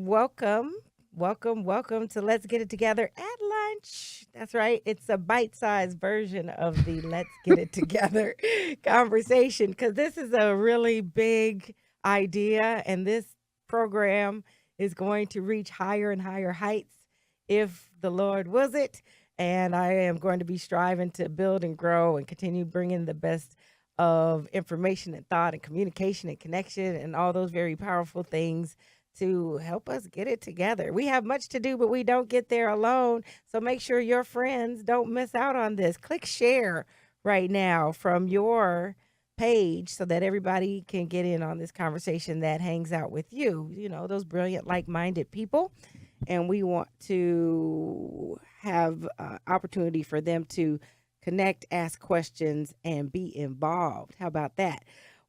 Welcome, welcome to Let's Get It Together at Lunch. That's right. It's a bite sized version of the Let's Get It Together conversation because this is a really big idea, and this program is going to reach higher and higher heights if the Lord wills it. And I am going to be striving to build and grow and continue bringing the best of information and thought and communication and connection and all those very powerful things to help us get it together. We have much to do, but we don't get there alone. So make sure your friends don't miss out on this. Click share right now from your page so that everybody can get in on this conversation that hangs out with you. You know, those brilliant, like minded people. And we want to have opportunity for them to connect, ask questions, and be involved. How about that?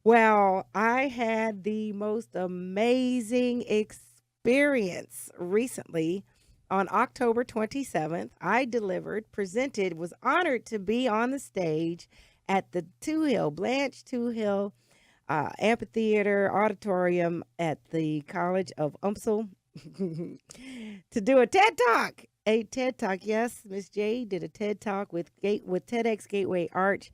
Well, I had the most amazing experience recently. On October 27th, I delivered, presented, was honored to be on the stage at the Blanche Two Hill Amphitheater Auditorium at the College of UMSL to do a TED Talk. A TED Talk, yes, Miss J did a TED Talk with TEDx Gateway Arch,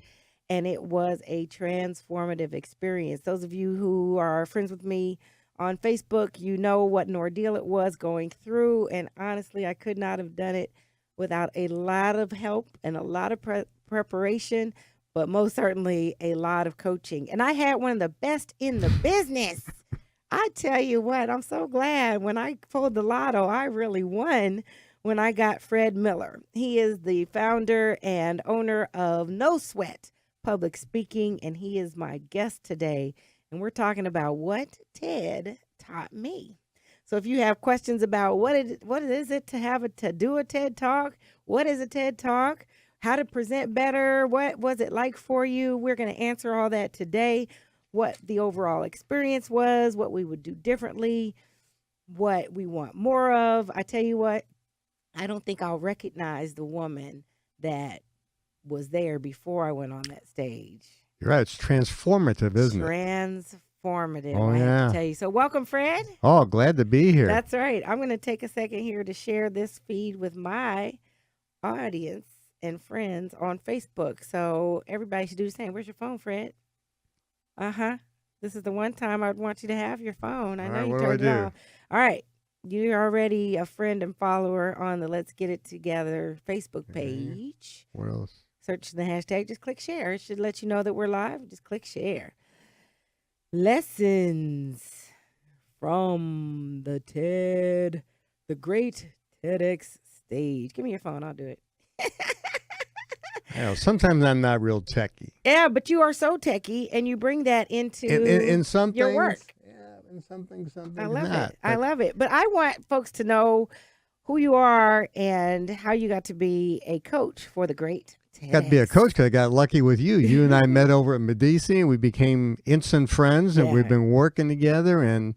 and it was a transformative experience. Those of you who are friends with me on Facebook, you know what an ordeal it was going through, and honestly, I could not have done it without a lot of help and a lot of preparation, but most certainly a lot of coaching. And I had one of the best in the business. I tell you what, I'm so glad when I pulled the lotto, I really won when I got Fred Miller. He is the founder and owner of No Sweat Public Speaking, and he is my guest today. And we're talking about what TED taught me. So if you have questions about what is it to do a TED Talk, what is a TED Talk, how to present better, what was it like for you, we're going to answer all that today. What the overall experience was, what we would do differently, what we want more of. I tell you what, I don't think I'll recognize the woman that was there before I went on that stage. You're right. It's transformative, isn't it? Transformative, Oh, I have yeah. to tell you. So welcome, Fred. Oh, glad to be here. That's right. I'm going to take a second here to share this feed with my audience and friends on Facebook. So everybody should do the same. Where's your phone, Fred? Uh-huh. This is the one time I'd want you to have your phone. I All know right, you what do I turned it do? off. All right. You're already a friend and follower on the Let's Get It Together Facebook Okay. page. What else? Search the hashtag. Just click share. It should let you know that we're live. Just click share. Lessons from the great TEDx stage. Give me your phone. I'll do it. Sometimes I'm not real techie. Yeah, but you are so techie, and you bring that into In some your things, work. yeah, in some things I love not. it. I love it. But I want folks to know who you are and how you got to be a coach for the great TEDx. Got to be a coach because I got lucky with you. You and I met over at Medici, and we became instant friends, and we've Yeah. been working together, and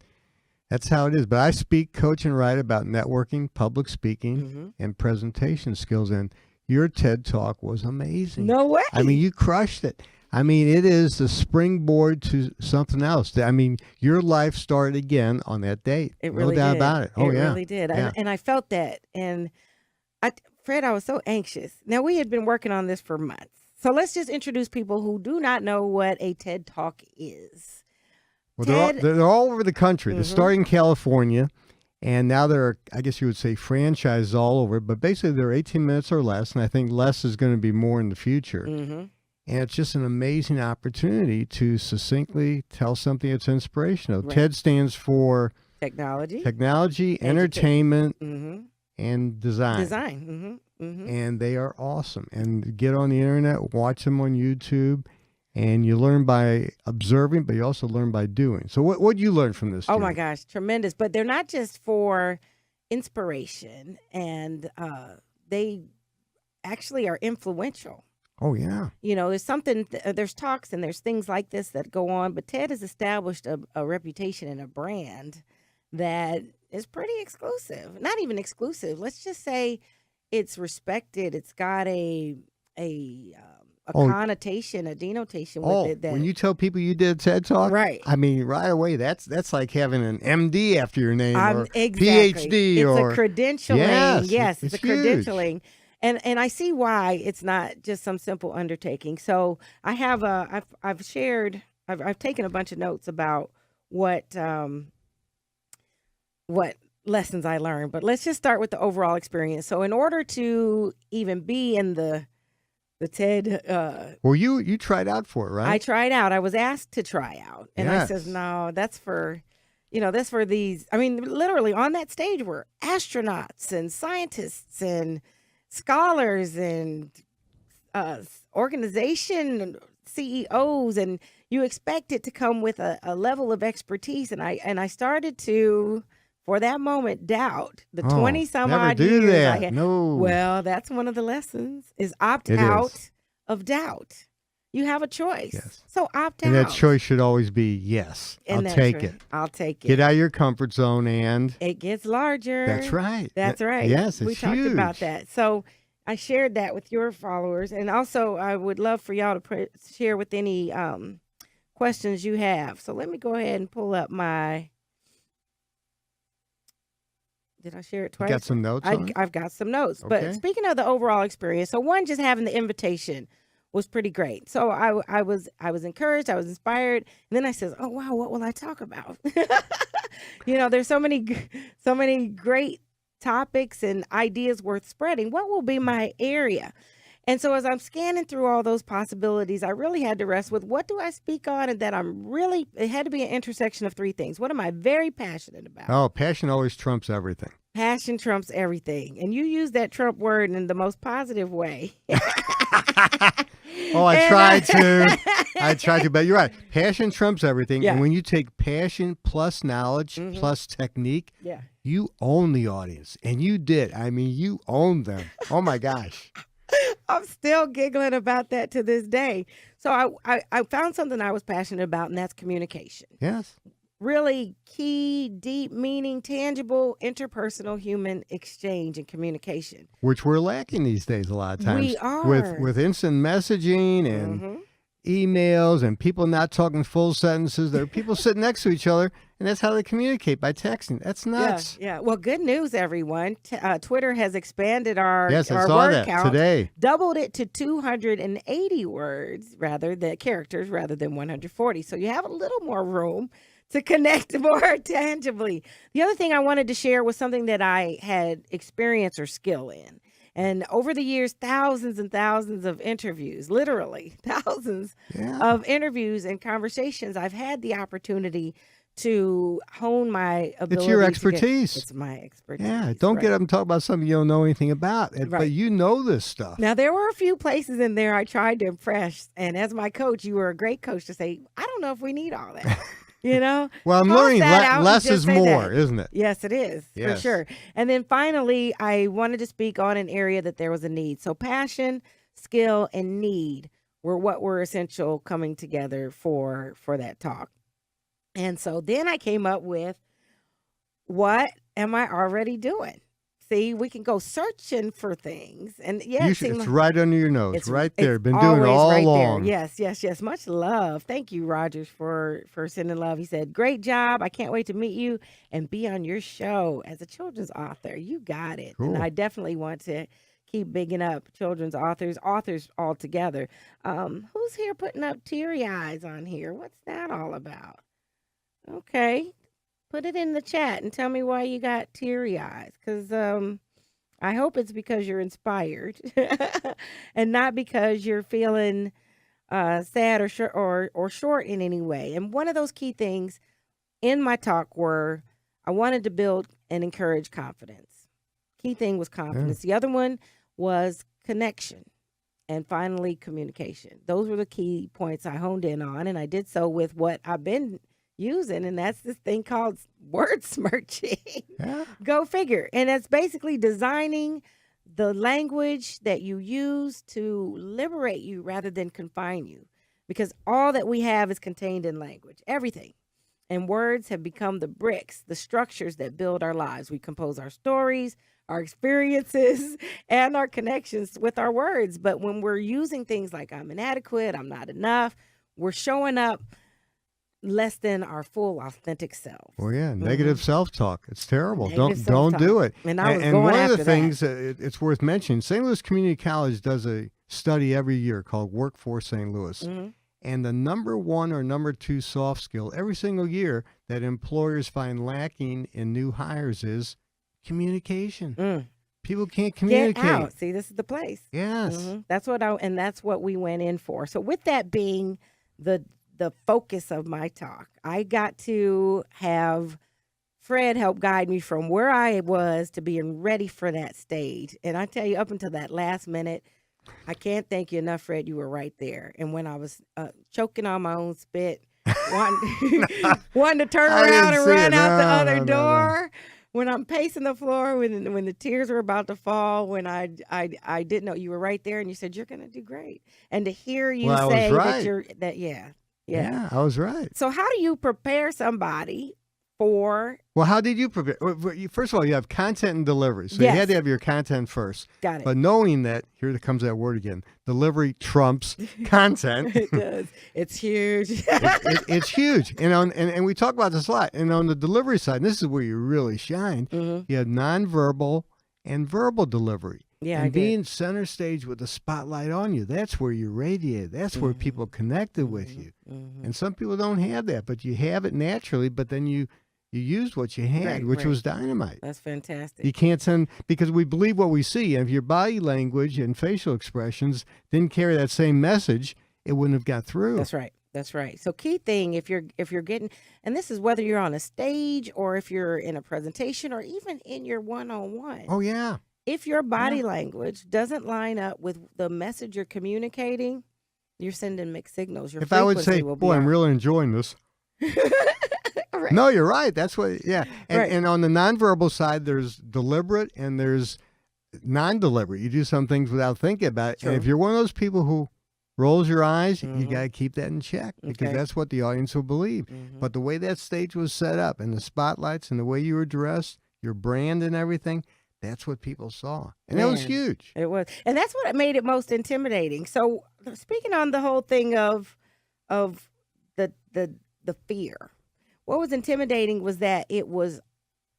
that's how it is. But I speak, coach, and write about networking, public speaking, and presentation skills, and your TED Talk was amazing. No way. I mean, you crushed it. I mean, it is the springboard to something else. I mean, your life started again on that date. It really no doubt did. about it. Oh, It yeah. really did. Yeah. And I felt that. And Fred, I was so anxious. Now, we had been working on this for months. So let's just introduce people who do not know what a TED Talk is. Well, TED- they're all over the country. They're starting in California, and now they're, I guess you would say, franchises all over. But basically, they're 18 minutes or less, and I think less is going to be more in the future. And it's just an amazing opportunity to succinctly tell something that's inspirational. Right. TED stands for Technology, entertainment, mm-hmm. and design. Design. Mm-hmm. And they are awesome. And get on the internet, watch them on YouTube, and you learn by observing, but you also learn by doing. So what do you learn from this? Oh, my Judy? gosh. Tremendous. But they're not just for inspiration, and they actually are influential. Oh, yeah. You know, there's talks and there's things like this that go on, but TED has established a reputation and a brand that is pretty exclusive. Not even exclusive. Let's just say it's respected. It's got a Oh, connotation, a denotation with it. That when you tell people you did a TED Talk, right. I mean, right away, that's like having an MD after your name or Exactly. PhD It's or a credentialing. yes, It's a huge. credentialing. And I see why it's not just some simple undertaking. So I have I've taken a bunch of notes about what lessons I learned, but let's just start with the overall experience. So in order to even be in the TED, Well, you tried out for it, right? I tried out. I was asked to try out, and I says, Yes. no, that's for, that's for these. I mean, literally on that stage were astronauts and scientists and scholars and organization CEOs, and you expect it to come with a level of expertise. And I started to, for that moment, doubt the 20 some never odd do years that. I had. No. Well, that's one of the lessons is opt It out is. of doubt. You have a choice. Yes. So opt And out. that choice should always be yes. And I'll that's take right. it. I'll take it. Get out of your comfort zone and It gets larger. that's right. That's right. Yes, it's we talked huge. about that. So I shared that with your followers, and also I would love for y'all to share with any questions you have. So let me go ahead and pull up my. Did I share it twice? You got some notes on it? I've got some notes. Okay. But speaking of the overall experience, so one, just having the invitation was pretty great. So I was encouraged, I was inspired, and then I says, "Oh wow, what will I talk about?" There's so many great topics and ideas worth spreading. What will be my area? And so as I'm scanning through all those possibilities, I really had to rest with what do I speak on, and that it had to be an intersection of three things. What am I very passionate about? Oh, passion always trumps everything. Passion trumps everything. And you use that Trump word in the most positive way. Oh, I tried to, but you're right. Passion trumps everything. Yeah. And when you take passion plus knowledge plus technique, Yeah. you own the audience. And you did. I mean, you owned them. Oh, my gosh. I'm still giggling about that to this day. So I found something I was passionate about, and that's communication. Yes. Really key, deep, meaning, tangible, interpersonal human exchange and communication. Which we're lacking these days a lot of times. We are. With instant messaging and emails and people not talking full sentences. There are people sitting next to each other, and that's how they communicate, by texting. That's nuts. Yeah. Well, good news, everyone. Twitter has expanded our Yes, I our saw word that count, today. doubled it to 280 characters rather than 140. So you have a little more room to connect more tangibly. The other thing I wanted to share was something that I had experience or skill in. And over the years, thousands and thousands of interviews, literally thousands of interviews and conversations, I've had the opportunity to hone my ability. It's your expertise. It's my expertise. Yeah, don't get up and talk about something you don't know anything about. But you know this stuff. Now, there were a few places in there I tried to impress. And as my coach, you were a great coach to say, I don't know if we need all that. Well, I'm learning less is more, isn't it? Yes, it is, for sure. And then finally, I wanted to speak on an area that there was a need. So passion, skill, and need were what were essential coming together for that talk. And so then I came up with, what am I already doing? See, we can go searching for things. And it's right under your nose, it's right there. it's Been doing it all always right along. there. Yes. Much love. Thank you, Rogers, for sending love. He said, great job. I can't wait to meet you and be on your show as a children's author. You got it. Cool. And I definitely want to keep bigging up children's authors all together. Who's here putting up teary eyes on here? What's that all about? Okay. Put it in the chat and tell me why you got teary eyes. Because I hope it's because you're inspired and not because you're feeling sad or short in any way. And one of those key things in my talk were I wanted to build and encourage confidence. Key thing was confidence. The other one was connection. And finally, communication. Those were the key points I honed in on. And I did so with what I've been using, and that's this thing called word smirching. Go figure. And it's basically designing the language that you use to liberate you rather than confine you, because all that we have is contained in language. Everything. And words have become the bricks, the structures that build our lives. We compose our stories, our experiences, and our connections with our words. But when we're using things like I'm inadequate, I'm not enough, we're showing up less than our full authentic selves. Well, yeah, negative self-talk. It's terrible. Negative Don't do self-talk. it. And I was and going one of after the that. things it's worth mentioning, St. Louis Community College does a study every year called Workforce St. Louis. And the number one or number two soft skill every single year that employers find lacking in new hires is communication. People can't communicate. Get out. See, this is the place. Yes. That's what we went in for. So with that being the focus of my talk, I got to have Fred help guide me from where I was to being ready for that stage. And I tell you, up until that last minute, I can't thank you enough, Fred. You were right there. And when I was choking on my own spit, wanting to turn around and run out the other door, when I'm pacing the floor, when the tears were about to fall, when I didn't know, you were right there, and you said you're going to do great. And to hear you say that Yeah, I was right. So how do you prepare somebody for? Well, how did you prepare? First of all, you have content and delivery. So Yes. you had to have your content first. Got it. But knowing that, here comes that word again, delivery trumps content. It does. It's huge. It's huge. And we talk about this a lot. And on the delivery side, and this is where you really shine, you have nonverbal and verbal delivery. Yeah, and being center stage with the spotlight on you, that's where you radiate. That's where people connected with you. And some people don't have that, but you have it naturally, but then you used what you had, which was dynamite. That's fantastic. You can't send, because we believe what we see. And if your body language and facial expressions didn't carry that same message, it wouldn't have got through. That's right. That's right. So key thing, if you're getting, and this is whether you're on a stage or if you're in a presentation or even in your one-on-one. Oh, yeah. If your body language doesn't line up with the message you're communicating, you're sending mixed signals. Your if I would say, will boy, I'm really enjoying this. Right. No, you're right. That's what, yeah. And, Right. and on the nonverbal side, there's deliberate and there's non-deliberate. You do some things without thinking about it. True. And if you're one of those people who rolls your eyes, you got to keep that in check because Okay. that's what the audience will believe. But the way that stage was set up and the spotlights and the way you were dressed, your brand and everything, that's what people saw. And that was Man. huge. It was, and that's what made it most intimidating. So speaking on the whole thing of the fear, what was intimidating was that it was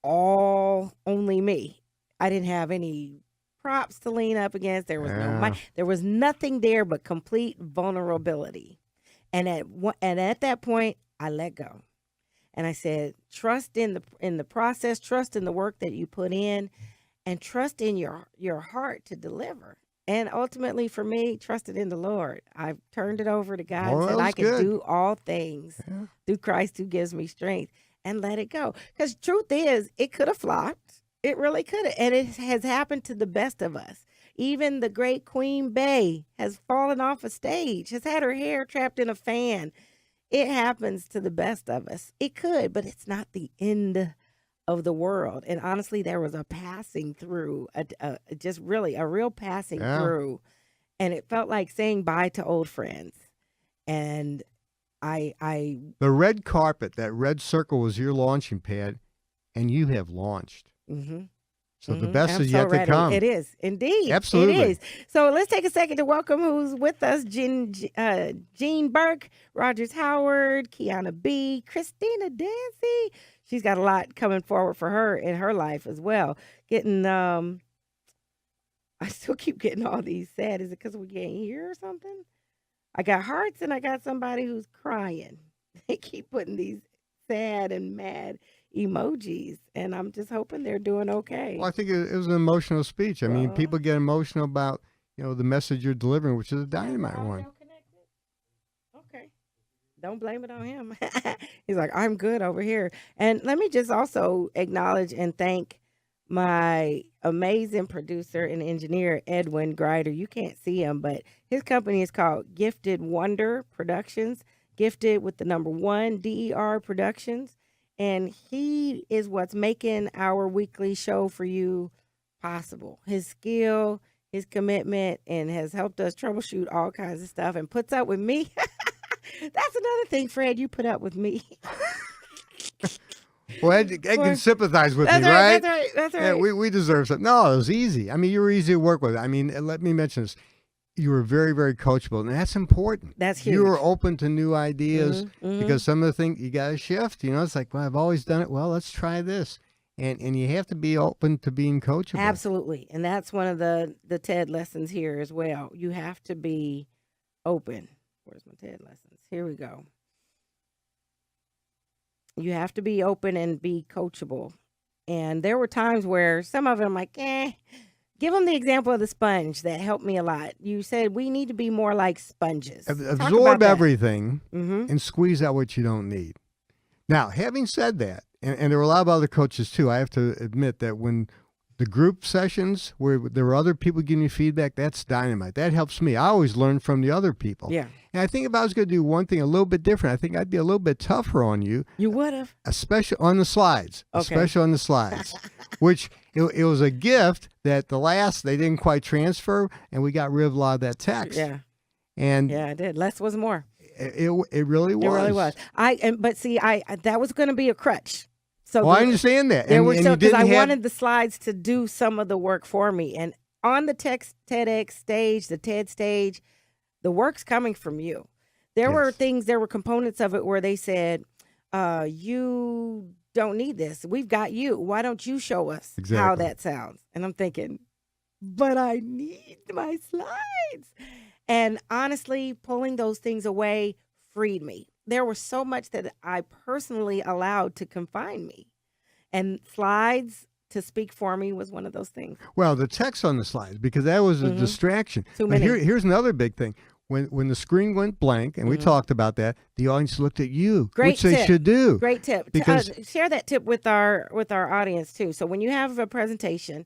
all only me. I didn't have any props to lean up against. There was no mic. There was nothing there but complete vulnerability. And at that point, I let go. And I said, trust in the process, trust in the work that you put in, and trust in your heart to deliver. And ultimately, for me, trusted in the Lord. I turned it over to God and said, I can do all things through Christ who gives me strength, and let it go. Because truth is, it could have flopped. It really could have. And it has happened to the best of us. Even the great Queen Bey has fallen off a stage, has had her hair trapped in a fan. It happens to the best of us. It could, but it's not the end of the world. And honestly, there was a passing through, just really a real passing through. And it felt like saying bye to old friends. And the red carpet, that red circle was your launching pad, and you have launched. So the best is yet to come. It is, indeed. Absolutely. It is. So let's take a second to welcome who's with us. Jean Burke, Rogers Howard, Kiana B., Christina Dancy. She's got a lot coming forward for her in her life as well. I still keep getting all these sad. Is it because we can't hear or something? I got hearts and I got somebody who's crying. They keep putting these sad and mad emojis, and I'm just hoping they're doing okay. Well, I think it was an emotional speech. I mean, people get emotional about, the message you're delivering, which is a dynamite one. Okay. Don't blame it on him. He's like, I'm good over here. And let me just also acknowledge and thank my amazing producer and engineer, Edwin Grider. You can't see him, but his company is called Gifted Wonder Productions, gifted with the number 1, DER Productions. And he is what's making our weekly show for you possible. His skill, his commitment, and has helped us troubleshoot all kinds of stuff and puts up with me. That's another thing, Fred, you put up with me. Well, Ed can sympathize with me, That's right? That's right. That's Yeah, right. we deserve something. No, it was easy. I mean, you were easy to work with. I mean, let me mention this. You were very, very coachable, and that's important. That's huge. You were open to new ideas Mhm. because some of the things you got to shift. You know, it's like, well, I've always done it. Well, let's try this, and you have to be open to being coachable. Absolutely. And that's one of the TED lessons here as well. You have to be open. Where's my TED lessons? Here we go. You have to be open and be coachable. And there were times where some of them like, give them the example of the sponge that helped me a lot. You said we need to be more like sponges. Absorb everything Mm-hmm. and squeeze out what you don't need. Now, having said that, and there were a lot of other coaches too, I have to admit that when the group sessions where there were other people giving you feedback, that's dynamite. That helps me. I always learn from the other people. Yeah. And I think if I was going to do one thing a little bit different, I think I'd be a little bit tougher on you. You would have. Especially on the slides. Okay. Especially on the slides. Which it was a gift that they didn't quite transfer, and we got rid of a lot of that text. Yeah. And Yeah, I did. Less was more. it really was. It really was. But see, that was going to be a crutch. So I understand that. There and, were and so you because didn't I have, wanted the slides to do some of the work for me, and on the TEDx stage, the TED stage, the work's coming from you. There were things, there were components of it where they said, "You don't need this. We've got you. Why don't you show us how that sounds?" And I'm thinking, but I need my slides. And honestly, pulling those things away freed me. There was so much that I personally allowed to confine me. And slides to speak for me was one of those things. Well, the text on the slides, because that was a distraction. Too But many. here's another big thing. When the screen went blank, and we talked about that, the audience looked at you, Great which they tip. should do. Great tip. Because Share that tip with our audience too. So when you have a presentation,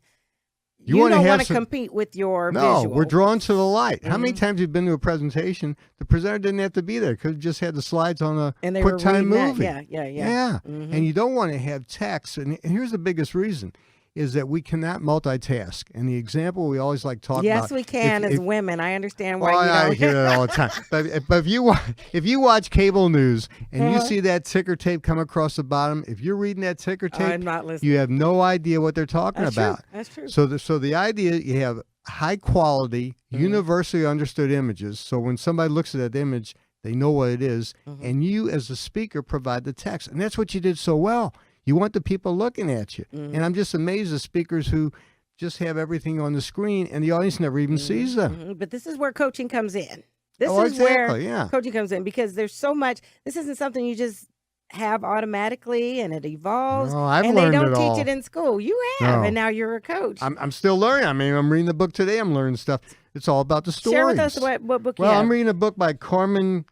You you wanna don't have want to some- compete with your No, visual. we're drawn to the light. How many times have you been to a presentation, the presenter didn't have to be there, could have just had the slides on a and they were QuickTime reading that. movie. Yeah. Yeah. Mhm. And you don't want to have text. And here's the biggest reason is that we cannot multitask. And the example we always like talk Yes, about. we can as women. I understand why Well, you I don't. hear that all the time. But if you watch cable news and you see that ticker tape come across the bottom, if you're reading that ticker tape, I'm not listening. you have no idea what they're talking That's about. true. That's true. So the idea you have high quality, universally understood images. So when somebody looks at that image, they know what it is, and you as a speaker provide the text, and that's what you did so well. You want the people looking at you, and I'm just amazed at speakers who just have everything on the screen, and the audience never even sees them. Mhm. But this is where coaching comes in. This Oh, is exactly, where yeah. coaching comes in because there's so much. This isn't something you just have automatically and it evolves. No, I've and learned they don't it teach all. it in school. You have, No. and now you're a coach. I'm still learning. I mean, I'm reading the book today. I'm learning stuff. It's all about the stories. Share with us what book you Well, have. I'm reading a book by Carmine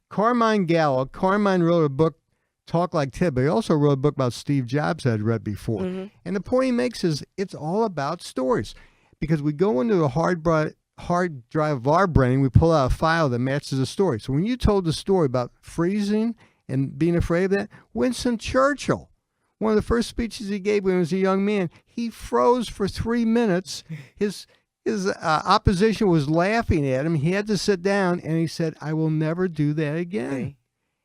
Gallo. Carmine wrote a book, Talk Like Ted, but he also wrote a book about Steve Jobs I'd read before. And the point he makes is it's all about stories. Because we go into a hard drive of our brain, we pull out a file that matches the story. So when you told the story about freezing and being afraid of that, Winston Churchill, one of the first speeches he gave when he was a young man, he froze for 3 minutes. His opposition was laughing at him. He had to sit down, and he said, "I will never do that again." Okay.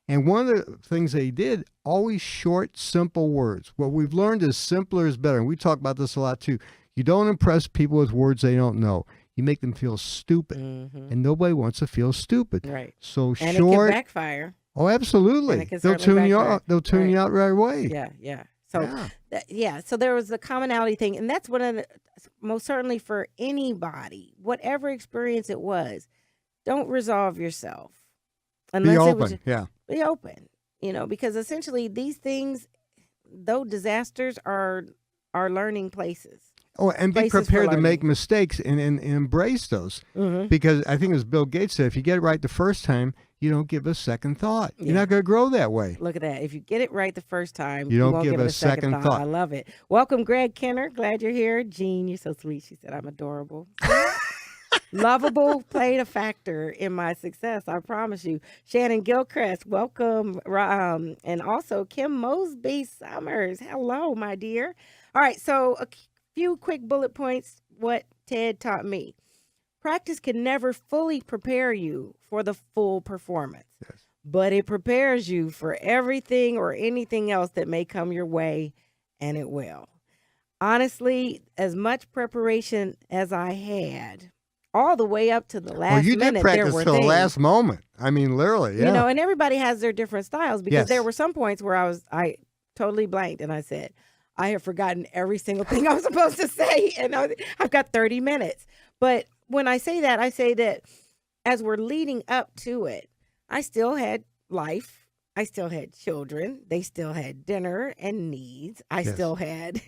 And one of the things that he did, always short, simple words. What we've learned is simpler is better. And we talk about this a lot too. You don't impress people with words they don't know. You make them feel stupid. And nobody wants to feel stupid. Right. So And short. it can backfire. Oh, And absolutely. it can They'll certainly tune you backfire. out. They'll tune you Right. out right away. Yeah. So Yeah. So there was the commonality thing, and that's one of the most certainly for anybody, whatever experience it was, don't resolve yourself Be unless it was open. Yeah. be open. Because essentially these things, though disasters, are learning places. Oh, and be Places for prepared to make learning. mistakes and embrace those. Mm-hmm. Because I think as Bill Gates said, if you get it right the first time, you don't give a second thought. You're Yeah. not going to grow that way. Look at that. If you get it right the first time, You don't won't give give it it a second thought. I love it. Welcome, Greg Kenner. Glad you're here. Jean, you're so sweet. She said, I'm adorable. Lovable played a factor in my success, I promise you. Shannon Gilchrist, welcome. And also Kim Mosby Summers. Hello, my dear. All right, so a few quick bullet points, what Ted taught me. Practice can never fully prepare you for the full performance. Yes. but it prepares you for everything or anything else that may come your way, and it will. Honestly, as much preparation as I had, all the way up to the Well, last you did minute, there practice were till the things. last moment. I mean, literally, You yeah. know, and everybody has their different styles, because Yes. there were some points where I totally blanked and I said, I have forgotten every single thing I was supposed to say, and I've got 30 minutes. But when I say that as we're leading up to it, I still had life. I still had children. They still had dinner and needs. I Yes. still had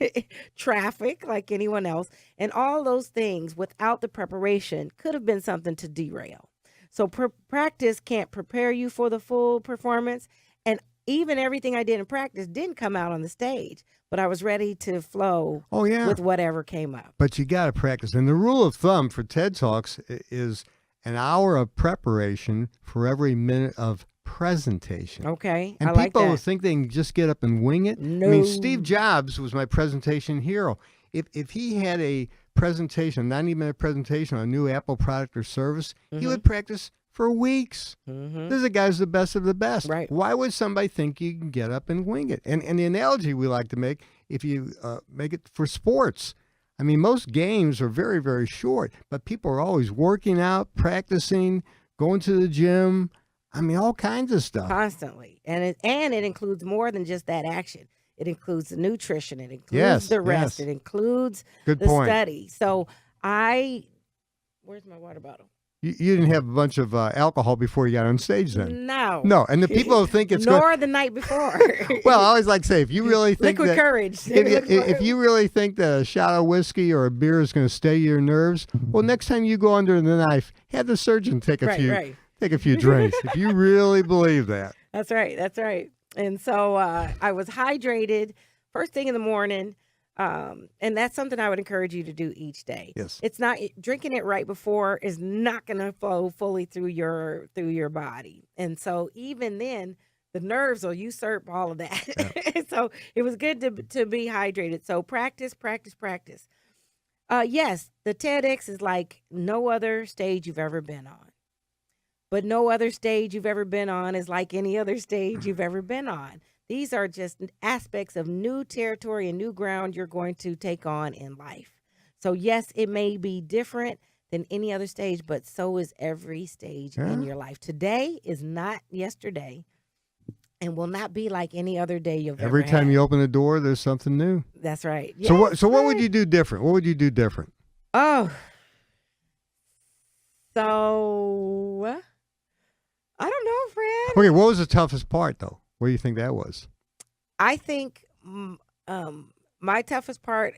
traffic like anyone else. And all those things without the preparation could have been something to derail. So practice can't prepare you for the full performance. And even everything I did in practice didn't come out on the stage, but I was ready to flow Oh, yeah. with whatever came up. But you got to practice. And the rule of thumb for TED Talks is an hour of preparation for every minute of presentation. Okay. And I like people that. think they can just get up and wing it. No. I mean, Steve Jobs was my presentation hero. If he had a presentation, 90-minute presentation on a new Apple product or service, he would practice for weeks. This guy's the best of the best. Right. Why would somebody think you can get up and wing it? And the analogy we like to make, if you make it for sports, I mean, most games are very, very short, but people are always working out, practicing, going to the gym. I mean, all kinds of stuff. Constantly. And it includes more than just that action. It includes the nutrition. It includes Yes, the rest. yes. It includes Good the point. study. So where's my water bottle? You didn't have a bunch of alcohol before you got on stage then? No. No, and the people think it's Nor the night before. Well, I always like to say, if you really think Liquid that, courage. if you really think that a shot of whiskey or a beer is going to stay your nerves, well, next time you go under the knife, have the surgeon take a Right. few drinks. If you really believe that. That's right. That's right. And so I was hydrated first thing in the morning. And that's something I would encourage you to do each day. Yes. It's not drinking it right before is not going to flow fully through your body. And so even then the nerves will usurp all of that. Yeah. So it was good to be hydrated. So practice. Yes, the TEDx is like no other stage you've ever been on. But no other stage you've ever been on is like any other stage you've ever been on. These are just aspects of new territory and new ground you're going to take on in life. So yes, it may be different than any other stage, but so is every stage in your life. Today is not yesterday and will not be like any other day you've ever Every time had. you open a door, there's something new. That's right. So what would you do different? What would you do different? Oh. So I don't know, Fred. Okay, what was the toughest part though? What do you think that was? I think my toughest part,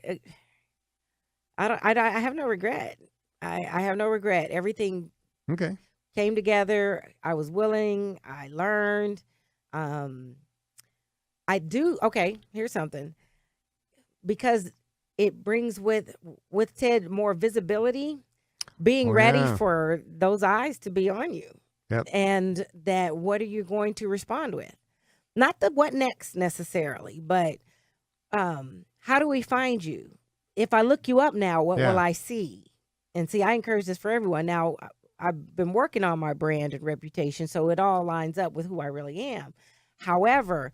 I have no regret. I have no regret. Everything Okay. came together. I was willing. I learned. Okay, here's something. Because it brings with TED more visibility, being ready for those eyes to be on you. Yep. And that what are you going to respond with? Not the what next necessarily, but how do we find you? If I look you up now, what will I see? And see, I encourage this for everyone. Now, I've been working on my brand and reputation, so it all lines up with who I really am. However,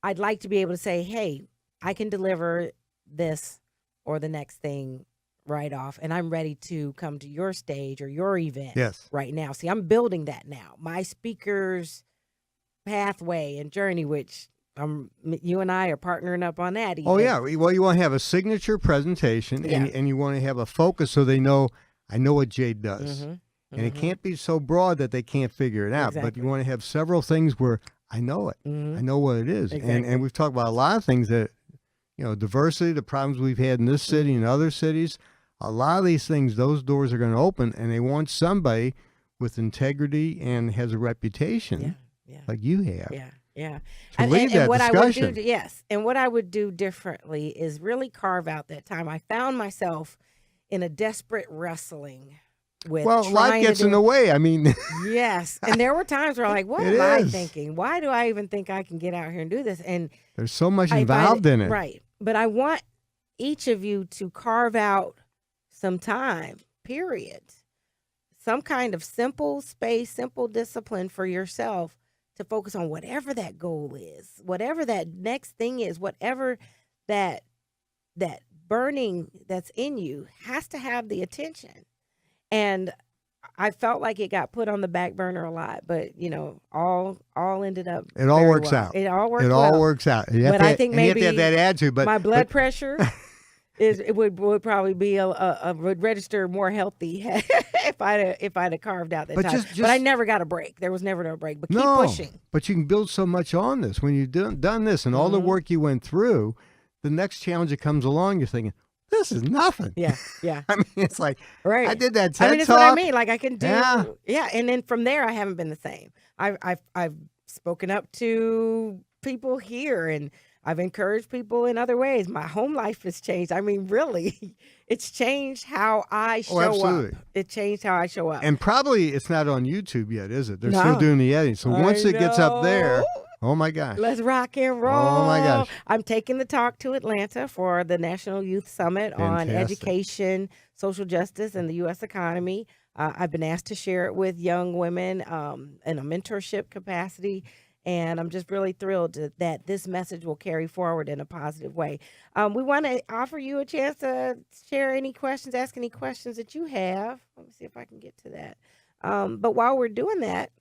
I'd like to be able to say, hey, I can deliver this or the next thing right off, and I'm ready to come to your stage or your event right now. See, I'm building that now. My speakers pathway and journey, which you and I are partnering up on that. Even. Oh yeah, well you want to have a signature presentation and you want to have a focus so they know I know what Jade does, and it can't be so broad that they can't figure it out. Exactly. But you want to have several things where I know it, I know what it is, and we've talked about a lot of things that diversity, the problems we've had in this city and other cities. A lot of these things, those doors are going to open, and they want somebody with integrity and has a reputation. Yeah. Like you have. Yeah. To lead that what discussion. I would do, and what I would do differently is really carve out that time. I found myself in a desperate wrestling with. Well, life gets in the way. I mean. Yes, and there were times where I'm like, what am I thinking? Why do I even think I can get out here and do this? And there's so much involved in it. Right, but I want each of you to carve out some time. Period. Some kind of simple space, simple discipline for yourself to focus on whatever that goal is, whatever that next thing is, whatever that burning that's in you has to have the attention. And I felt like it got put on the back burner a lot, but all ended up. It all very works well. out. It all works. It all works out. But I think maybe you have to have that attitude. But my blood pressure it would probably be would register more healthy if I'd have carved out that But time. just- But I never got a break. There was never no break. But keep no, pushing. but you can build so much on this when you've done this and all the work you went through. The next challenge that comes along, you're thinking, this is nothing. Yeah, yeah. I mean, it's like, Right. I did that TED I mean, it's talk. what I mean. Like I can do, Yeah. And then from there, I haven't been the same. I've spoken up to people here, and I've encouraged people in other ways. My home life has changed. I mean, really, it's changed how I show absolutely. up. It changed how I show up. And probably it's not on YouTube yet, is it? They're No. still doing the editing. So once I it gets up there, know. oh my gosh. Let's rock and roll. Oh, my gosh. I'm taking the talk to Atlanta for the National Youth Summit on Fantastic. education, social justice, and the U.S. economy. I've been asked to share it with young women in a mentorship capacity. And I'm just really thrilled that this message will carry forward in a positive way. We want to offer you a chance to share any questions, ask any questions that you have. Let me see if I can get to that. But while we're doing that,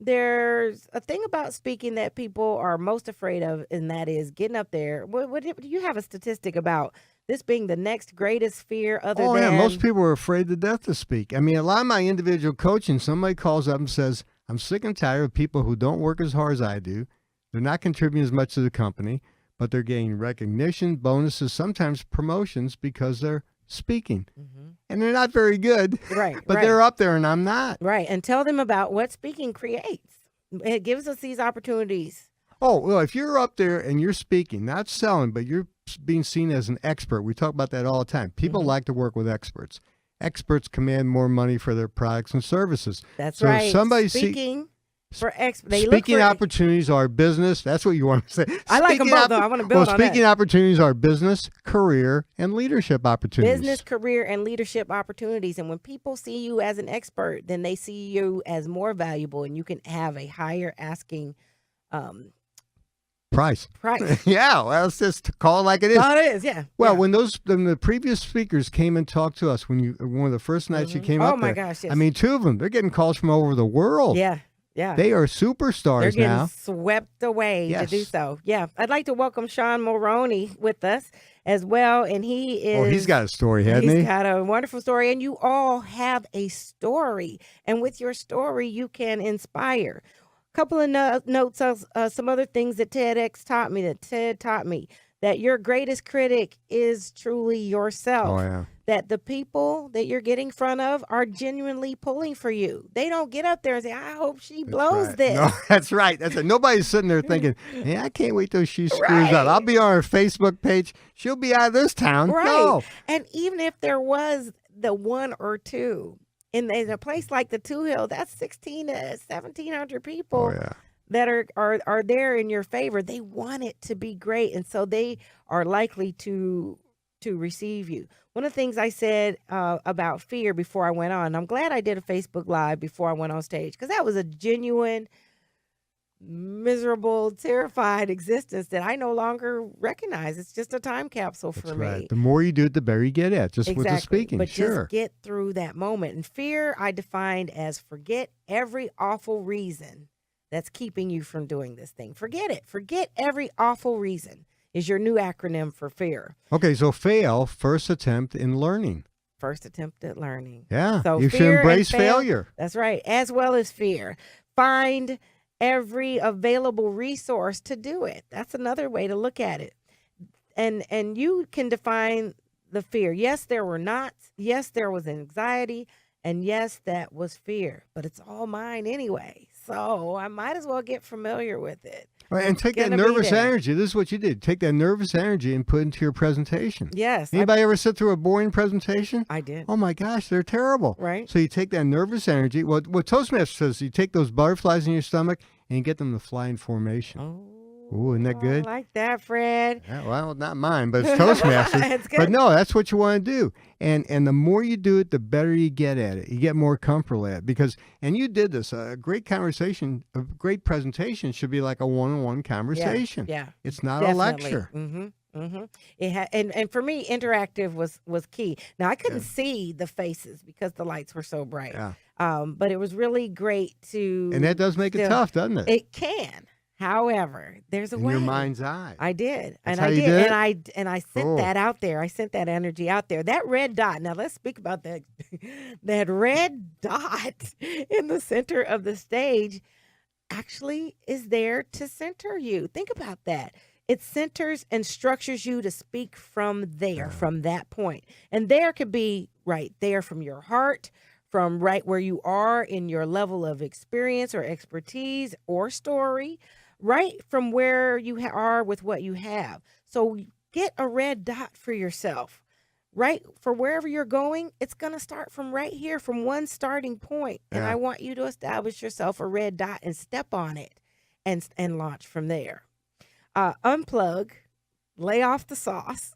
there's a thing about speaking that people are most afraid of, and that is getting up there. Do you have a statistic about this being the next greatest fear other Oh, than... yeah. Most people are afraid to death to speak. I mean, a lot of my individual coaching, somebody calls up and says, I'm sick and tired of people who don't work as hard as I do. They're not contributing as much to the company, but they're getting recognition, bonuses, sometimes promotions because they're speaking. Mhm. And they're not very good, Right, but right. they're up there and I'm not. Right, and tell them about what speaking creates. It gives us these opportunities. Oh, well, if you're up there and you're speaking, not selling, but you're being seen as an expert, we talk about that all the time. People like to work with experts. Experts command more money for their products and services. That's So if right. somebody Speaking for they speaking look for, opportunities are business. That's what you want to say. I like 'em Speaking both, though. I wanna build on that. speaking opportunities are business, career, and leadership opportunities. business, career, and leadership opportunities. And when people see you as an expert, then they see you as more valuable, and you can have a higher asking Price. price. Yeah, well, let's just call it like it is. Oh, it is, yeah. Well, yeah. when the previous speakers came and talked to us, one of the first nights you came Oh, up my there, gosh, yes. I mean, two of them, they're getting calls from all over the world. yeah, yeah. They are They're superstars getting now. swept away Yes. to do so. Yeah, I'd like to welcome Sean Mulroney with us as well, and he is. Oh, he's got a story, hasn't he? He's got a wonderful story, and you all have a story. And with your story, you can inspire. Couple of notes of some other things that TED taught me, that your greatest critic is truly yourself. Oh, yeah. That the people that you're getting in front of are genuinely pulling for you. They don't get up there and say, I hope she blows Right. this. No, that's right. That's it. Nobody's sitting there thinking, "Hey, I can't wait till she screws Right. up. I'll be on her Facebook page. She'll be out of this town." Right. No. And even if there was the one or two in a place like the Two Hill, that's 16 to 1,700 people Oh, yeah. that are there in your favor. They want it to be great, and so they are likely to receive you. One of the things I said about fear before I went on, I'm glad I did a Facebook Live before I went on stage, because that was a genuine, miserable, terrified existence that I no longer recognize. It's just a time capsule for That's me. right. The more you do it, the better you get at. Just with the speaking. But Sure. just get through that moment. And fear I defined as forget every awful reason that's keeping you from doing this thing. Forget it. Forget every awful reason is your new acronym for fear. Okay, so fail, first attempt in learning. First attempt at learning. Yeah. So you should fear and embrace fail- failure. That's right. As well as fear. Find every available resource to do it. That's another way to look at it. And you can define the fear. Yes, there were knots. Yes, there was anxiety. And yes, that was fear. But it's all mine anyway. So I might as well get familiar with it. Right, and take that gonna be nervous there. energy. This is what you did. Take that nervous energy and put it into your presentation. Yes, Anybody ever sit through a boring presentation? I did. Oh my gosh, they're terrible. Right. So you take that nervous energy. What Toastmaster says, you take those butterflies in your stomach and you get them to fly in formation. Oh. Ooh, isn't that Oh, good? I like that, Fred. Yeah, well, not mine, but it's Toastmasters. It's But good. no, that's what you want to do. And the more you do it, the better you get at it. You get more comfortable at it because, and you did this, a great conversation, a great presentation should be like a one-on-one conversation. Yeah. It's not Definitely. a lecture. It and for me, interactive was key. Now I couldn't see the faces because the lights were so bright. Yeah. But it was really great to. And that does make it still- tough, doesn't it? It can. However, there's a In way. your mind's eye. I did, That's and how I you did, did it? and I sent Cool. that out there. I sent that energy out there. That red dot. Now let's speak about that. That red dot in the center of the stage actually is there to center you. Think about that. It centers and structures you to speak from there, from that point. And there could be right there from your heart, from right where you are in your level of experience or expertise or story, right from where you are with what you have. So get a red dot for yourself, right? For wherever you're going, it's going to start from right here, from one starting point. And Yeah. I want you to establish yourself a red dot and step on it and launch from there. Unplug, lay off the sauce.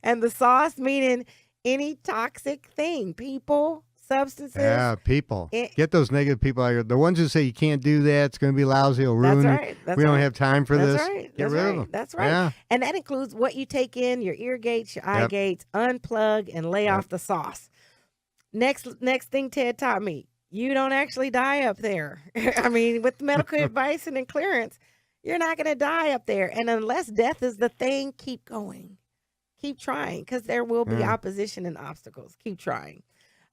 And the sauce meaning any toxic thing, people, substances. Yeah, people. It- Get those negative people out of here. The ones who say you can't do that, it's going to be lousy, it'll ruin That's it. right. That's We don't right. have time for That's this. right. Get That's rid right. of them. That's right. Yeah. And that includes what you take in, your ear gates, your eye Yep. gates, unplug and lay off the sauce. Next thing Ted taught me, you don't actually die up there. I mean, with medical advice and clearance, you're not going to die up there. And unless death is the thing, keep going. Keep trying because there will be Yeah. opposition and obstacles. Keep trying.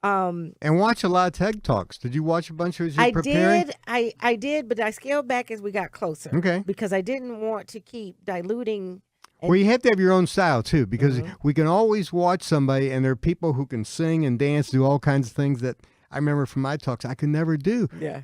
And watch a lot of TED Talks. Did you watch a bunch as you I preparing? did. I did, but I scaled back as we got closer. Okay. Because I didn't want to keep diluting. Well, you have to have your own style too, because Mm-hmm. we can always watch somebody, and there are people who can sing and dance, do all kinds of things that I remember from my talks I could never do. Yeah.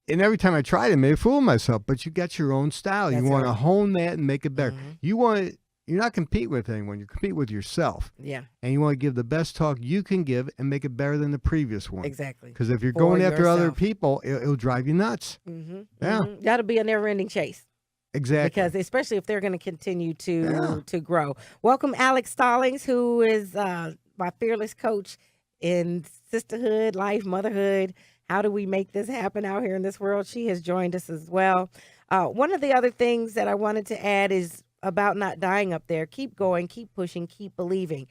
And every time I tried it, I made a fool of myself. But you got your own style. That's you want to right. hone that and make it better. Mhm. You want to. You're not compete with anyone. You compete with yourself, Yeah. and you want to give the best talk you can give and make it better than the previous one. Exactly. Because if you're For going after other yourself. people, it'll drive you nuts. Mm-hmm. Yeah. That'll be a never-ending chase Exactly. because, especially if they're going to continue Yeah. to grow. Welcome, Alex Stallings, who is my fearless coach in sisterhood, life, motherhood. How do we make this happen out here in this world? She has joined us as well. One of the other things that I wanted to add is about not dying up there. Keep going, keep pushing, keep believing,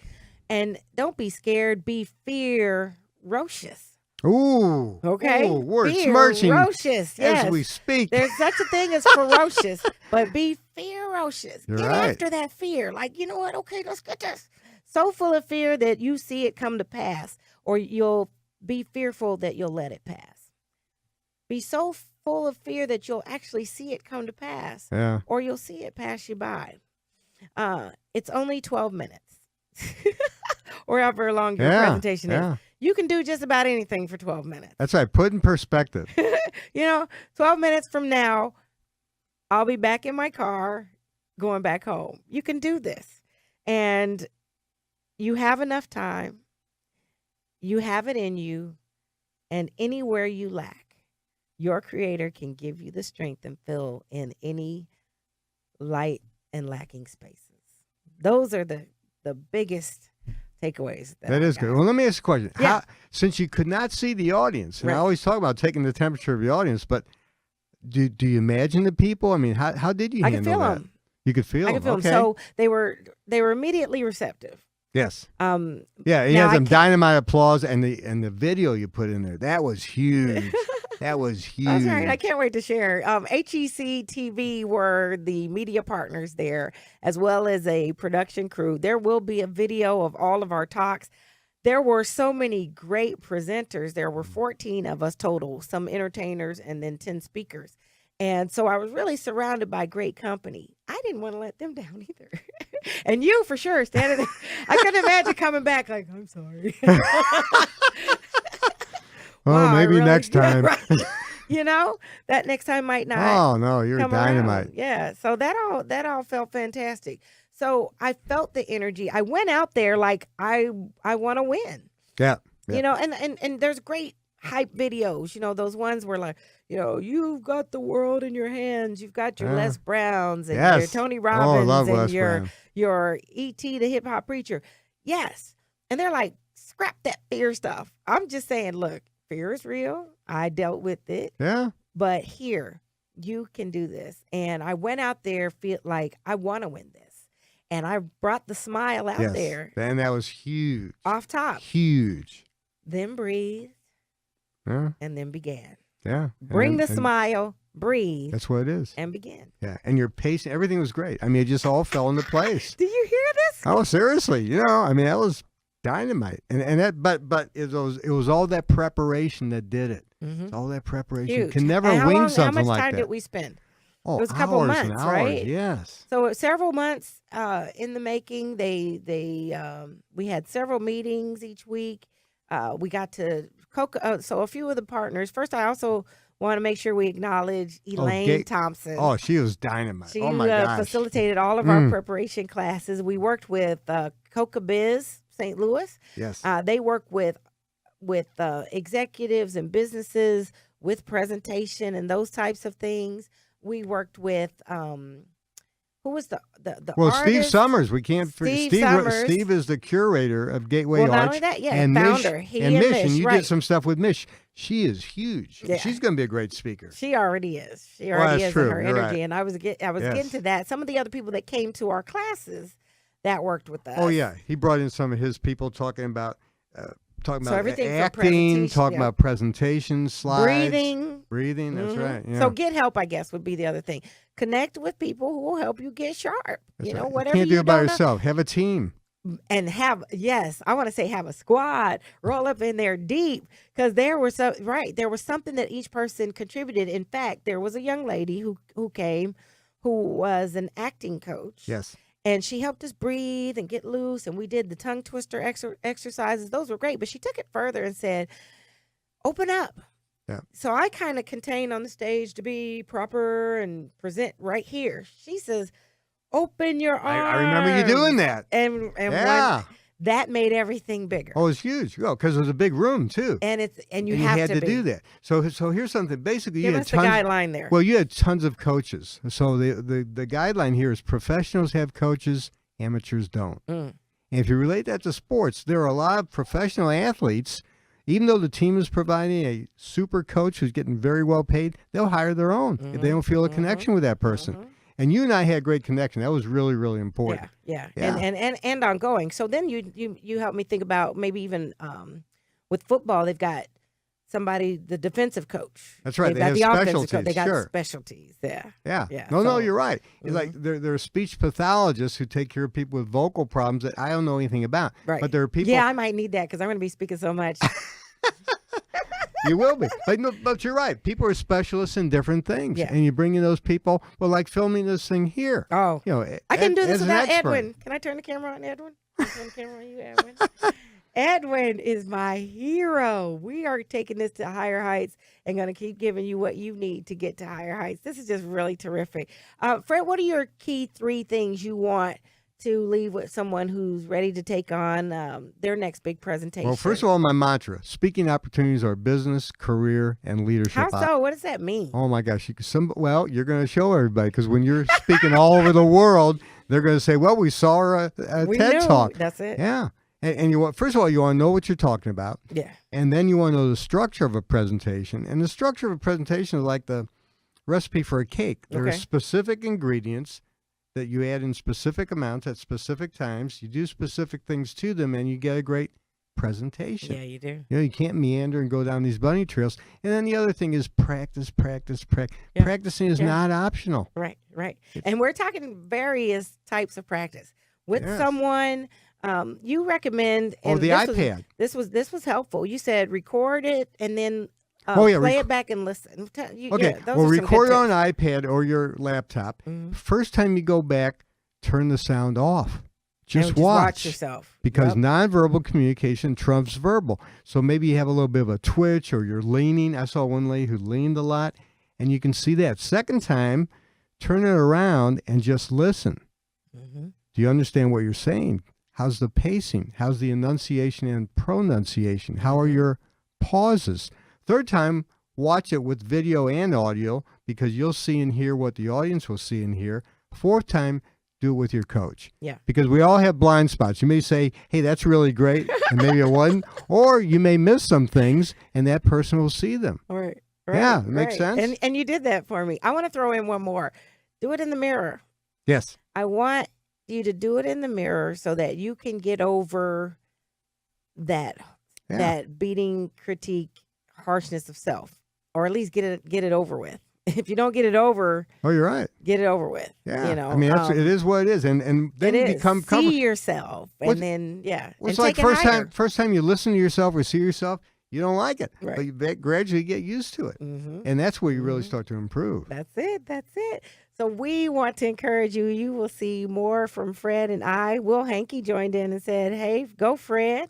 and don't be scared. Be ferocious. Ooh. Okay, Ooh, we're smirching ferocious. Yes. as we speak. There's such a thing as ferocious, but be ferocious. You're Get right. after that fear. Like, you know what? Okay, let's get this. So full of fear that you see it come to pass, or you'll be fearful that you'll let it pass. Be so full of fear that you'll actually see it come to pass, Yeah. or you'll see it pass you by. It's only 12 minutes, or however long your Yeah. presentation is. Yeah. You can do just about anything for 12 minutes. That's right. Put in perspective. 12 minutes from now, I'll be back in my car going back home. You can do this. And you have enough time. You have it in you. And anywhere you lack, your creator can give you the strength and fill in any light and lacking spaces. Those are the biggest takeaways. That I is got. good. Well, let me ask you a question. Yeah. How, since you could not see the audience, and I Right. always talk about taking the temperature of the audience, but do you imagine the people? I mean, how did you I handle can feel that? them. You could feel I them. can feel Okay. them. So they were immediately receptive. Yes. Um, Yeah, you Now, had I some can't- dynamite applause, and the video you put in there, that was huge. That was huge. That's right. I can't wait to share. HEC TV were the media partners there, as well as a production crew. There will be a video of all of our talks. There were so many great presenters. There were 14 of us total, some entertainers and then 10 speakers. And so I was really surrounded by great company. I didn't want to let them down either. And you, for sure, standing there. I couldn't imagine coming back like, I'm sorry. Oh, Wow, I maybe really- next time. Right. That next time might not Oh no, you're come dynamite. around. Yeah. So that all felt fantastic. So I felt the energy. I went out there like I want to win. Yeah. And there's great hype videos, those ones where like, you've got the world in your hands. You've got your Les Browns and your Yes. Tony Oh, I Robbins love and Les your Brown. your E.T. the hip hop preacher. Yes. And they're like, scrap that fear stuff. I'm just saying, look, fear is real. I dealt with it. Yeah. But here, you can do this. And I went out there feel like I want to win this. And I brought the smile out Yes. there And that was huge. off top. Huge. Then breathe Yeah. and then began. Yeah. Bring And- the and smile, breathe, That's what it is. and begin. Yeah. And your pacing, everything was great. I mean, it just all fell into place. Do you hear this? Oh, seriously. I mean, that was dynamite. And that, but it was all that preparation that did it. Mm-hmm. It's all that preparation. Huge. You can never And wing how something much like time that. did we spend? Oh, It was a couple hours months, and hours. right? Yes. So several months in the making. We had several meetings each week. We got to so a few of the partners. First, I also want to make sure we acknowledge Elaine Thompson. Oh, she was dynamite. She Oh my gosh. facilitated all of our preparation classes. We worked with Coca Biz St. Louis. Yes. They work with executives and businesses with presentation and those types of things. We worked with who was the Well, artist? Steve Summers. We can't. Steve Steve Summers. Steve is the curator of Gateway Well, not Arts. only that, yeah, and founder. Mish, He and and Mish, and Mish, you right. did some stuff with Mish. She is huge. Yeah. She's going to be a great speaker. She already is. She Well, already that's is true. in her You're energy, right. and I was Yes. getting to that. Some of the other people that came to our classes that worked with us. Oh yeah, he brought in some of his people talking about everything from acting, presentation, talking yeah. about presentations, slides, breathing. That's Mhm. right. Yeah. So get help, I guess, would be the other thing. Connect with people who will help you get sharp. That's right. Whatever you can't do you it by don't know. yourself. Have a team. And have a squad, roll up in there deep, because there was something that each person contributed. In fact, there was a young lady who came who was an acting coach. Yes. And she helped us breathe and get loose, and we did the tongue twister exercises. Those were great, but she took it further and said, open up. Yeah. So I kind of contain on the stage to be proper and present right here. She says, open your arms. I remember you doing that. And Yeah. that made everything bigger. Oh, it's huge. Oh, because it was a big room too. And you And have had to be. do that. So here's something. Basically, Give you had us the tons. guideline there. Well, you had tons of coaches. So the guideline here is professionals have coaches, amateurs don't. Mm. And if you relate that to sports, there are a lot of professional athletes. Even though the team is providing a super coach who's getting very well paid, they'll hire their own if they don't feel a connection with that person. And you and I had great connection. That was really, really important. Yeah. Yeah. And ongoing. So then you helped me think about maybe even with football, they've got somebody, the defensive coach. That's right. They've They got have the offensive coach. specialties, They got sure. specialties. Yeah. Yeah. Yeah, No, so- you're right. It's like there are speech pathologists who take care of people with vocal problems that I don't know anything about. Right. But there are people. Yeah, I might need that because I'm going to be speaking so much. You will be. But you're right. People are specialists in different things. Yeah. And you bring in those people, well, like filming this thing here. Oh. I can do this as an without expert. Edwin. Can I turn the camera on, Edwin? Can I turn the camera on you, Edwin? Edwin is my hero. We are taking this to higher heights and going to keep giving you what you need to get to higher heights. This is just really terrific. Fred, what are your key 3 things you want to leave with someone who's ready to take on their next big presentation? Well, first of all, my mantra: speaking opportunities are business, career, and leadership. How so? What does that mean? Oh my gosh! You're going to show everybody because when you're speaking all over the world, they're going to say, "Well, we saw her a We TED knew. Talk." That's it. Yeah, and first of all, you want to know what you're talking about, Yeah. and then you want to know the structure of a presentation. And the structure of a presentation is like the recipe for a cake. There are Okay. specific ingredients that you add in specific amounts at specific times. You do specific things to them, and you get a great presentation. Yeah, you do. You can't meander and go down these bunny trails. And then the other thing is practice. Yeah. Practicing is Yeah. not optional. Right. And we're talking various types of practice with Yes. someone. You recommend. Oh, and the this was- iPad. This was helpful. You said record it and then Yeah, play it back and listen. Okay, those well, are some record good it on tips. an iPad or your laptop. Mhm. First time you go back, turn the sound off. Just And watch. yourself Because Yep. nonverbal communication trumps verbal. So maybe you have a little bit of a twitch or you're leaning. I saw one lady who leaned a lot, and you can see that. Second time, turn it around and just listen. Mhm. Do you understand what you're saying? How's the pacing? How's the enunciation and pronunciation? How are your pauses? Third time, watch it with video and audio because you'll see and hear what the audience will see and hear. Fourth time, do it with your coach. Yeah. Because we all have blind spots. You may say, hey, that's really great, and maybe it wasn't. Or you may miss some things, and that person will see them. Right. Yeah, it makes sense. And you did that for me. I want to throw in one more. Do it in the mirror. Yes. I want you to do it in the mirror so that you can get over that beating, critique, harshness of self, or at least get it over with. If you don't get it over, you're right. Get it over with. Yeah, you know. I mean, it is what it is, and then you become see yourself, and then It's and like take it higher. first time you listen to yourself or see yourself, you don't like it, Right. but you gradually get used to it, and that's where you really start to improve. That's it. So we want to encourage you. You will see more from Fred and I. Will Hankey joined in and said, "Hey, go Fred."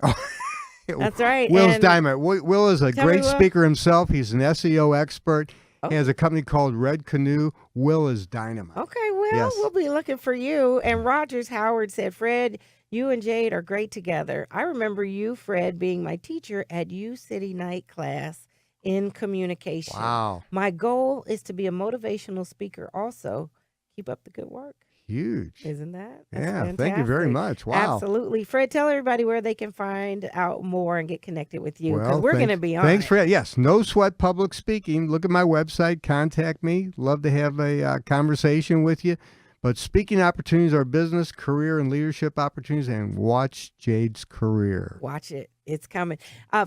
That's right. Will's And Diamond. Will is a Tell me, great Will. speaker himself. He's an SEO expert. Oh. He has a company called Red Canoe. Will is Dynamite. Okay, well, Yes. we'll be looking for you. And Rogers Howard said, Fred, you and Jade are great together. I remember you, Fred, being my teacher at U City Night class in communication. Wow. My goal is to be a motivational speaker also. Keep up the good work. Huge. Isn't that? Yeah, thank you very fantastic. much. Wow. Absolutely. Fred, tell everybody where they can find out more and get connected with you, because Well, we're going to be on Thanks, it. Fred. Yes, No Sweat Public Speaking. Look at my website. Contact me. Love to have a conversation with you. But speaking opportunities are business, career, and leadership opportunities. And watch Jade's career. Watch it. It's coming.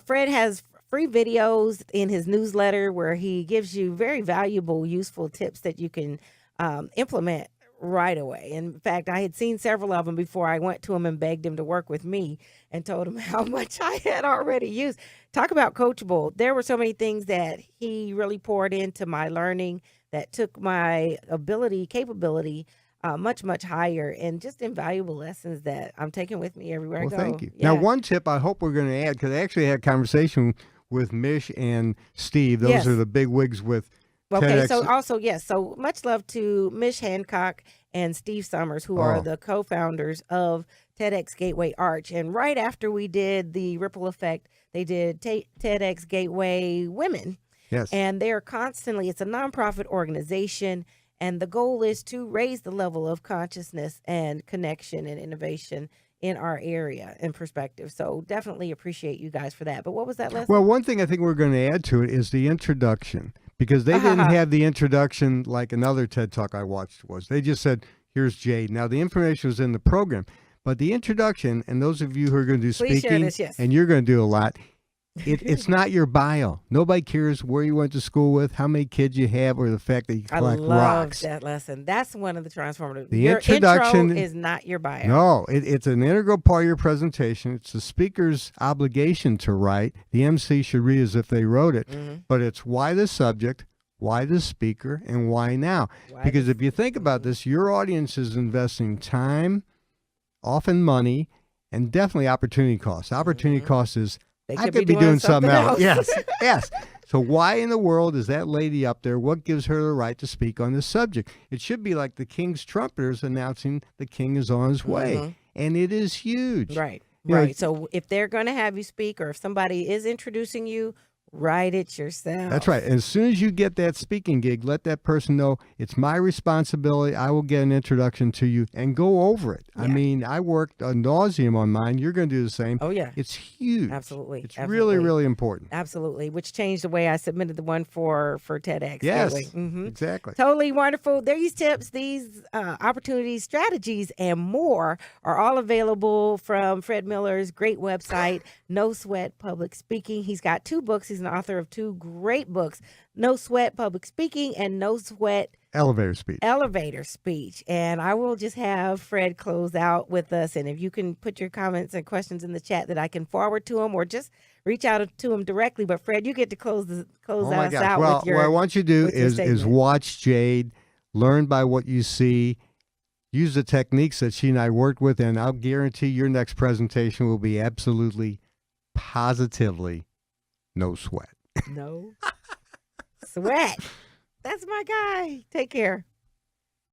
Fred has free videos in his newsletter where he gives you very valuable, useful tips that you can implement right away. In fact, I had seen several of them before I went to him and begged him to work with me and told him how much I had already used. Talk about coachable. There were so many things that he really poured into my learning that took my capability much, much higher, and just invaluable lessons that I'm taking with me everywhere I go. Thank you. Yeah. Now, one tip I hope we're going to add, because I actually had a conversation with Mish and Steve. Those Yes. are the big wigs with Okay, TEDx. so also, yes, so much love to Mish Hancock and Steve Summers, who are the co-founders of TEDx Gateway Arch. And right after we did the Ripple Effect, they did TEDx Gateway Women. Yes. And they're constantly, it's a nonprofit organization, and the goal is to raise the level of consciousness and connection and innovation in our area and perspective. So definitely appreciate you guys for that. But what was that lesson? Well, one thing I think we're going to add to it is the introduction, because they didn't have the introduction like another TED Talk I watched was. They just said, here's Jade. Now, the information was in the program, but the introduction, and those of you who are going to do Please share speaking, this, yes. and you're going to do a lot, it's not your bio. Nobody cares where you went to school with, how many kids you have, or the fact that you collect I love rocks. that lesson. That's one of the transformative. The Your introduction intro is not your bio. No, it's an integral part of your presentation. It's the speaker's obligation to write. The MC should read as if they wrote it. But it's why the subject, why the speaker, and why now. Because if you think about this, your audience is investing time, often money, and definitely opportunity costs. Opportunity cost is, They I could be doing something else. else. Yes. So why in the world is that lady up there? What gives her the right to speak on this subject? It should be like the king's trumpeters announcing the king is on his way. And it is huge. Right. You know, Right. So if they're going to have you speak, or if somebody is introducing you, write it yourself. That's right. As soon as you get that speaking gig, let that person know it's my responsibility. I will get an introduction to you and go over it. I mean, I worked ad nauseum on mine. You're going to do the same. Oh, yeah. It's huge. Absolutely. It's Absolutely. really, really important. Absolutely. Which changed the way I submitted the one for TEDx. Yes, Gateway. exactly. Totally wonderful. These tips, these opportunities, strategies, and more are all available from Fred Miller's great website, No Sweat Public Speaking. He's got 2 books. He's an author of 2 great books, No Sweat Public Speaking and No Sweat Elevator speech. Elevator Speech. And I will just have Fred close out with us. And if you can put your comments and questions in the chat that I can forward to him, or just reach out to him directly. But Fred, you get to close us out Well, with your. what I want you to do with your is statement. watch Jade, learn by what you see, use the techniques that she and I worked with, and I'll guarantee your next presentation will be absolutely, positively no sweat. No sweat. That's my guy. Take care.